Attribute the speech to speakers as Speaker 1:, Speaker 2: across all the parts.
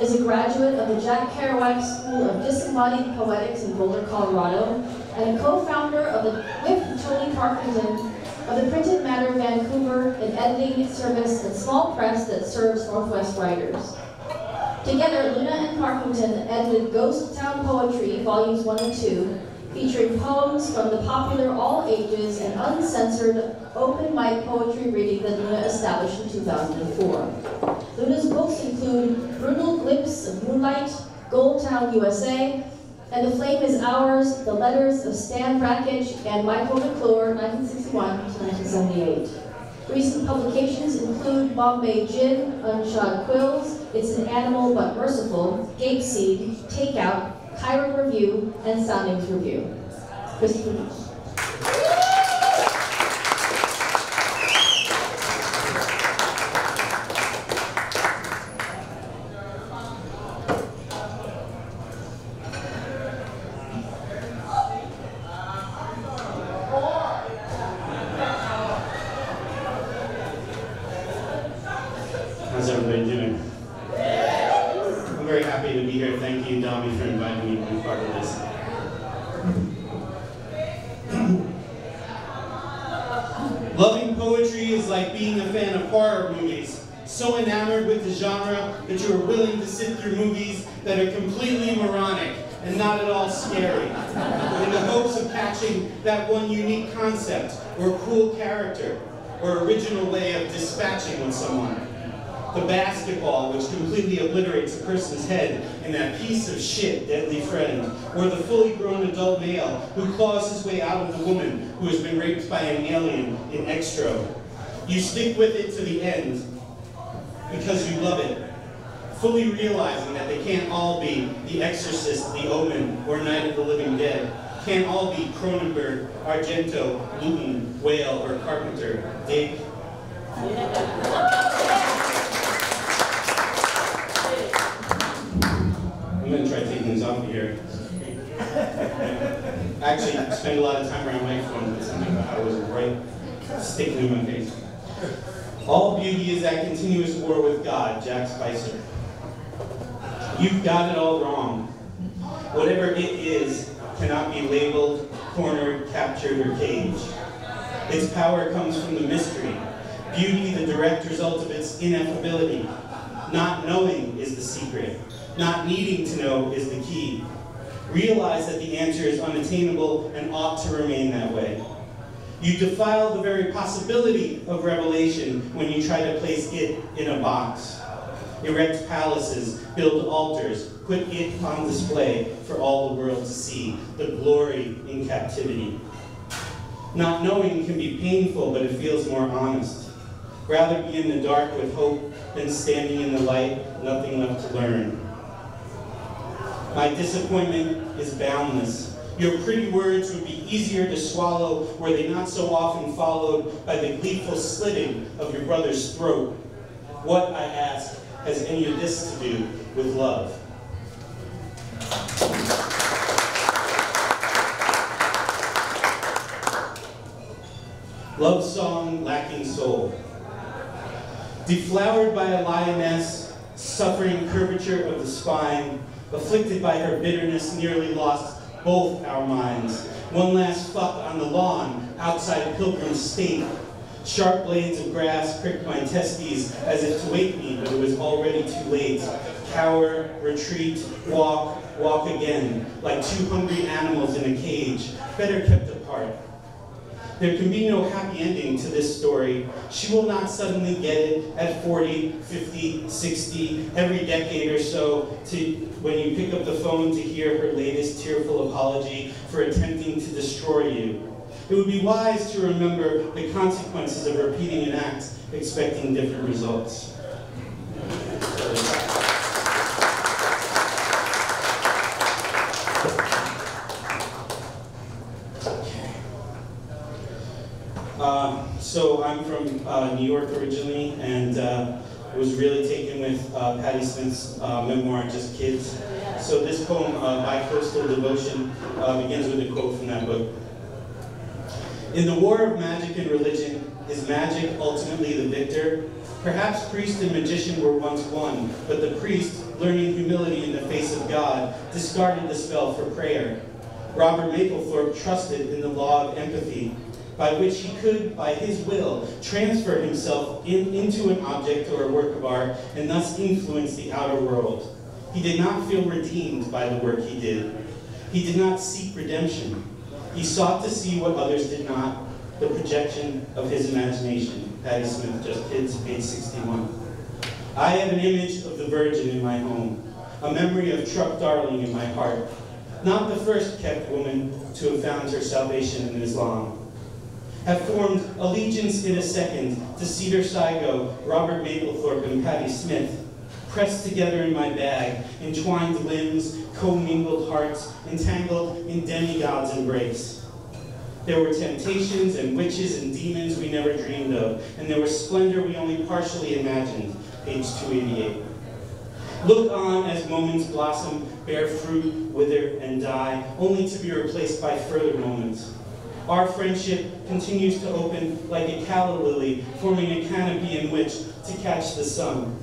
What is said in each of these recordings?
Speaker 1: is a graduate of the Jack Kerouac School of Disembodied Poetics in Boulder, Colorado, and a co-founder of the with Tony Parkington of the Printed Matter Vancouver, an editing service and small press that serves Northwest writers. Together, Luna and Parkington edited Ghost Town Poetry, Volumes 1 and 2, featuring poems from the popular all ages and uncensored open mic poetry reading that Luna established in 2004. Luna's books include Brutal Glimpse of Moonlight, Gold Town, USA, And the Flame is Ours, The Letters of Stan Brakhage and Michael McClure, 1961 to 1978. Recent publications include Bombay Gin, Unshod Quills, It's an Animal But Merciful, Gape Seed, Takeout, Chiron Review, and Soundings Review. Christine.
Speaker 2: How's everybody doing? I'm very happy to be here. Thank you, Dami, for inviting me to be part of this. Loving poetry is like being a fan of horror movies, so enamored with the genre that you are willing to sit through movies that are completely moronic and not at all scary, in the hopes of catching that one unique concept, or cool character, or original way of dispatching with someone. The basketball, which completely obliterates a person's head, and that piece of shit deadly friend, or the fully grown adult male who claws his way out of the woman who has been raped by an alien in Extro. You stick with it to the end because you love it, fully realizing that they can't all be The Exorcist, The Omen, or Night of the Living Dead. Can't all be Cronenberg, Argento, Luton, Whale, or Carpenter. Dig? I'm going to try taking these off here. I actually spend a lot of time around microphones, but something about how was right sticking in my face. All beauty is at continuous war with God, Jack Spicer. You've got it all wrong. Whatever it is cannot be labeled, cornered, captured, or caged. Its power comes from the mystery. Beauty, the direct result of its ineffability. Not knowing is the secret. Not needing to know is the key. Realize that the answer is unattainable and ought to remain that way. You defile the very possibility of revelation when you try to place it in a box. Erect palaces, build altars, put it on display for all the world to see, the glory in captivity. Not knowing can be painful, but it feels more honest. Rather be in the dark with hope than standing in the light, nothing left to learn. My disappointment is boundless. Your pretty words would be easier to swallow were they not so often followed by the gleeful slitting of your brother's throat. What, I ask, has any of this to do with love? Love song lacking soul. Deflowered by a lioness, suffering curvature of the spine, afflicted by her bitterness, nearly lost both our minds. One last fuck on the lawn, outside Pilgrim's State. Sharp blades of grass pricked my testes as if to wake me, but it was already too late. Cower, retreat, walk, walk again, like two hungry animals in a cage, better kept apart. There can be no happy ending to this story. She will not suddenly get it at 40, 50, 60, every decade or so, when you pick up the phone to hear her latest tearful apology for attempting to destroy you. It would be wise to remember the consequences of repeating an act, expecting different results. So I'm from New York originally, and I was really taken with Patti Smith's memoir, Just Kids. So this poem, Bi-Coastal Devotion, begins with a quote from that book. In the war of magic and religion, is magic ultimately the victor? Perhaps priest and magician were once one, but the priest, learning humility in the face of God, discarded the spell for prayer. Robert Mapplethorpe trusted in the law of empathy, by which he could, by his will, transfer himself into an object or a work of art, and thus influence the outer world. He did not feel redeemed by the work he did. He did not seek redemption. He sought to see what others did not, the projection of his imagination. Patti Smith, Just Kids, page 61. I have an image of the Virgin in my home, a memory of Truck Darling in my heart, not the first kept woman to have found her salvation in Islam. Have formed allegiance in a second to Cedar Saigo, Robert Mapplethorpe, and Patti Smith, pressed together in my bag, entwined limbs, commingled hearts, entangled in demigod's embrace. There were temptations and witches and demons we never dreamed of, and there was splendor we only partially imagined, page 288. Look on as moments blossom, bear fruit, wither, and die, only to be replaced by further moments. Our friendship continues to open like a calla lily, forming a canopy in which to catch the sun.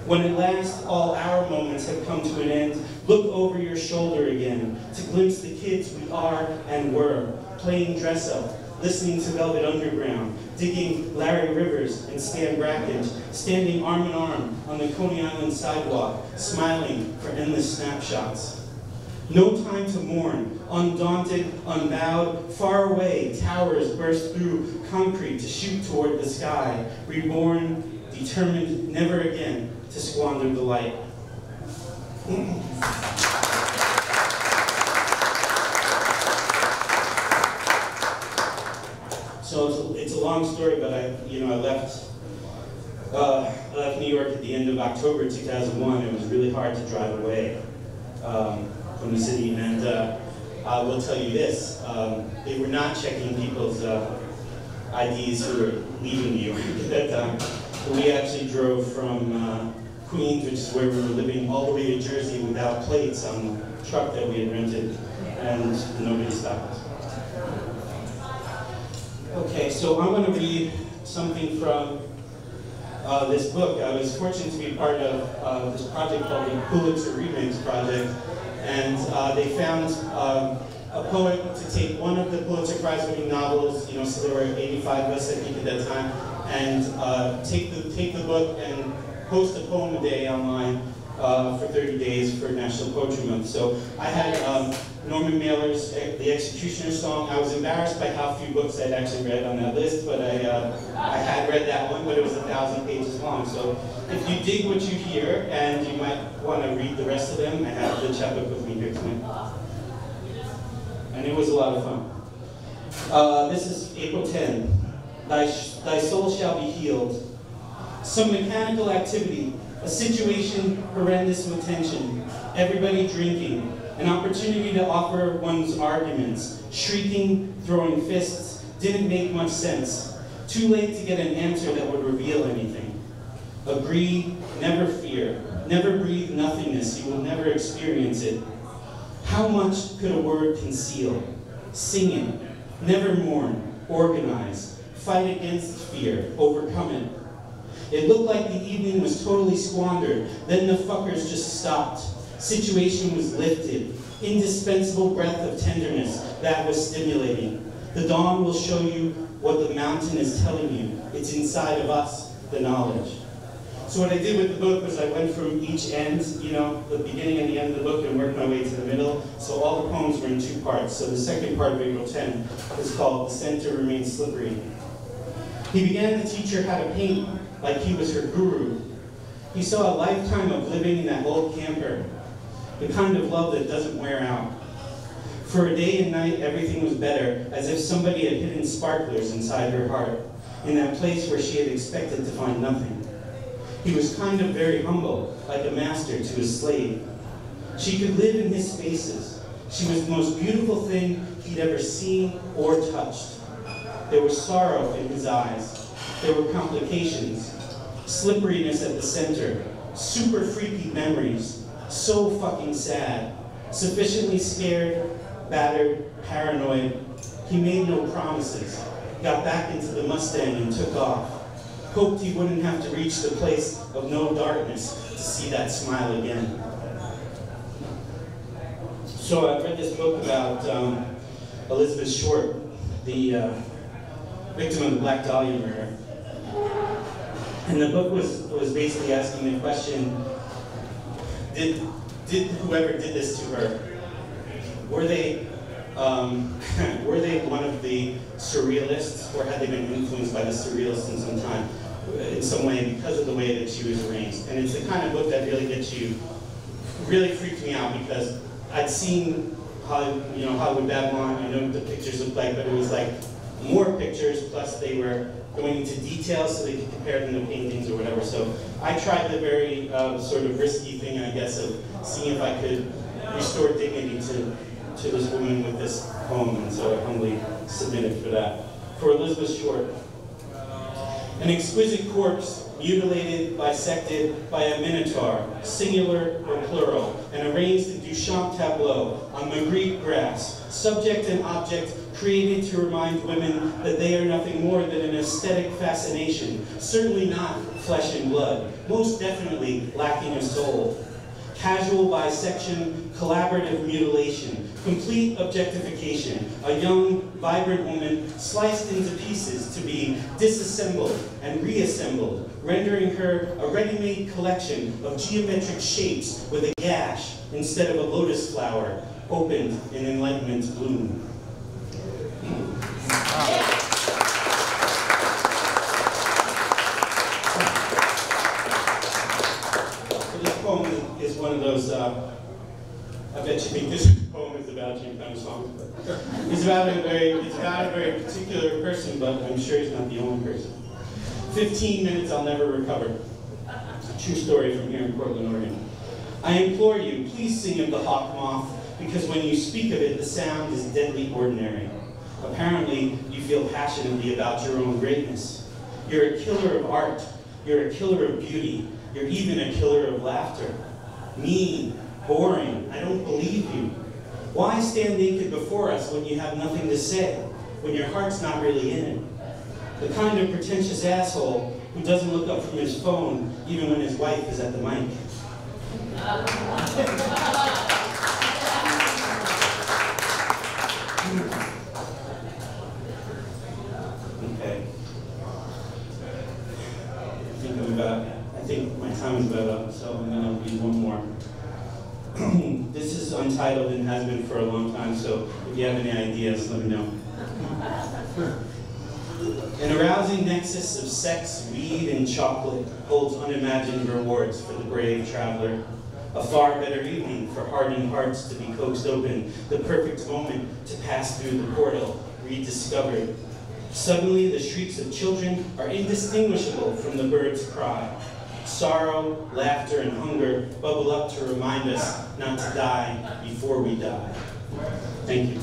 Speaker 2: When at last all our moments have come to an end, look over your shoulder again to glimpse the kids we are and were, playing dress-up, listening to Velvet Underground, digging Larry Rivers and Stan Brakhage, standing arm in arm on the Coney Island sidewalk, smiling for endless snapshots. No time to mourn, undaunted, unbowed, far away, towers burst through concrete to shoot toward the sky, reborn, determined never again to squander the light. So it's a long story, but I left New York at the end of October 2001. It was really hard to drive away from the city, and I will tell you this: they were not checking people's IDs who were leaving New York at that time. We actually drove from Queens, which is where we were living, all the way to Jersey without plates on the truck that we had rented, and nobody stopped us. Okay, so I'm going to read something from this book. I was fortunate to be part of this project called the Pulitzer Remix Project, and they found a poet to take one of the Pulitzer Prize-winning novels, so there were 85 of us, I think, at that time, and take the book and post a poem a day online for 30 days for National Poetry Month. So I had Norman Mailer's The Executioner's Song. I was embarrassed by how few books I'd actually read on that list, but I had read that one, but it was 1,000 pages long. So if you dig what you hear, and you might want to read the rest of them, I have the chapbook with me here tonight. And it was a lot of fun. This is April 10. Thy soul shall be healed. Some mechanical activity, a situation horrendous with tension, everybody drinking, an opportunity to offer one's arguments, shrieking, throwing fists, didn't make much sense. Too late to get an answer that would reveal anything. Agree, never fear, never breathe nothingness, you will never experience it. How much could a word conceal? Sing it, never mourn, organize, fight against fear, overcome it. It looked like the evening was totally squandered, then the fuckers just stopped. Situation was lifted, indispensable breath of tenderness that was stimulating. The dawn will show you what the mountain is telling you. It's inside of us, the knowledge. So what I did with the book was I went from each end, the beginning and the end of the book, and worked my way to the middle. So all the poems were in two parts. So the second part of April 10 is called The Center Remains Slippery. He began to teach her how to paint like he was her guru. He saw a lifetime of living in that old camper, the kind of love that doesn't wear out. For a day and night, everything was better, as if somebody had hidden sparklers inside her heart, in that place where she had expected to find nothing. He was kind of very humble, like a master to his slave. She could live in his spaces. She was the most beautiful thing he'd ever seen or touched. There was sorrow in his eyes. There were complications, slipperiness at the center, super freaky memories, so fucking sad, sufficiently scared, battered, paranoid. He made no promises, got back into the Mustang and took off. hoped he wouldn't have to reach the place of no darkness to see that smile again. So I read this book about Elizabeth Short, the victim of the Black Dahlia murder. And the book was basically asking the question, did whoever did this to her, were they one of the surrealists, or had they been influenced by the surrealists in some way because of the way that she was arranged? And it's the kind of book that really freaked me out, because I'd seen Hollywood Babylon. I know what the pictures looked like, but it was like more pictures, plus they were going into detail so they could compare them to paintings or whatever. So I tried the very sort of risky thing, I guess, of seeing if I could restore dignity to this woman with this poem, and so I humbly submitted for that. For Elizabeth Short. An exquisite corpse, mutilated, bisected by a minotaur, singular or plural, and arranged in Duchamp tableau on Magritte grass, subject and object created to remind women that they are nothing more than an aesthetic fascination, certainly not flesh and blood, most definitely lacking a soul. Casual bisection, collaborative mutilation, complete objectification, a young, vibrant woman sliced into pieces to be disassembled and reassembled, rendering her a ready-made collection of geometric shapes with a gash instead of a lotus flower opened in Enlightenment's bloom. This poem is one of those, I bet you think this poem is about you kind of songs, but it's about a very particular person, but I'm sure he's not the only person. 15 minutes I'll never recover. True story from here in Portland, Oregon. I implore you, please sing of the hawk moth, because when you speak of it, the sound is deadly ordinary. Apparently, you feel passionately about your own greatness. You're a killer of art. You're a killer of beauty. You're even a killer of laughter. Mean, boring, I don't believe you. Why stand naked before us when you have nothing to say, when your heart's not really in it? The kind of pretentious asshole who doesn't look up from his phone even when his wife is at the mic. Okay. I think my time is about up, so I'm going to read one more. This is untitled and has been for a long time, so if you have any ideas, let me know. An arousing nexus of sex, weed, and chocolate holds unimagined rewards for the brave traveler. A far better evening for hardened hearts to be coaxed open, the perfect moment to pass through the portal, rediscovered. Suddenly, the shrieks of children are indistinguishable from the bird's cry. Sorrow, laughter, and hunger bubble up to remind us not to die before we die. Thank you.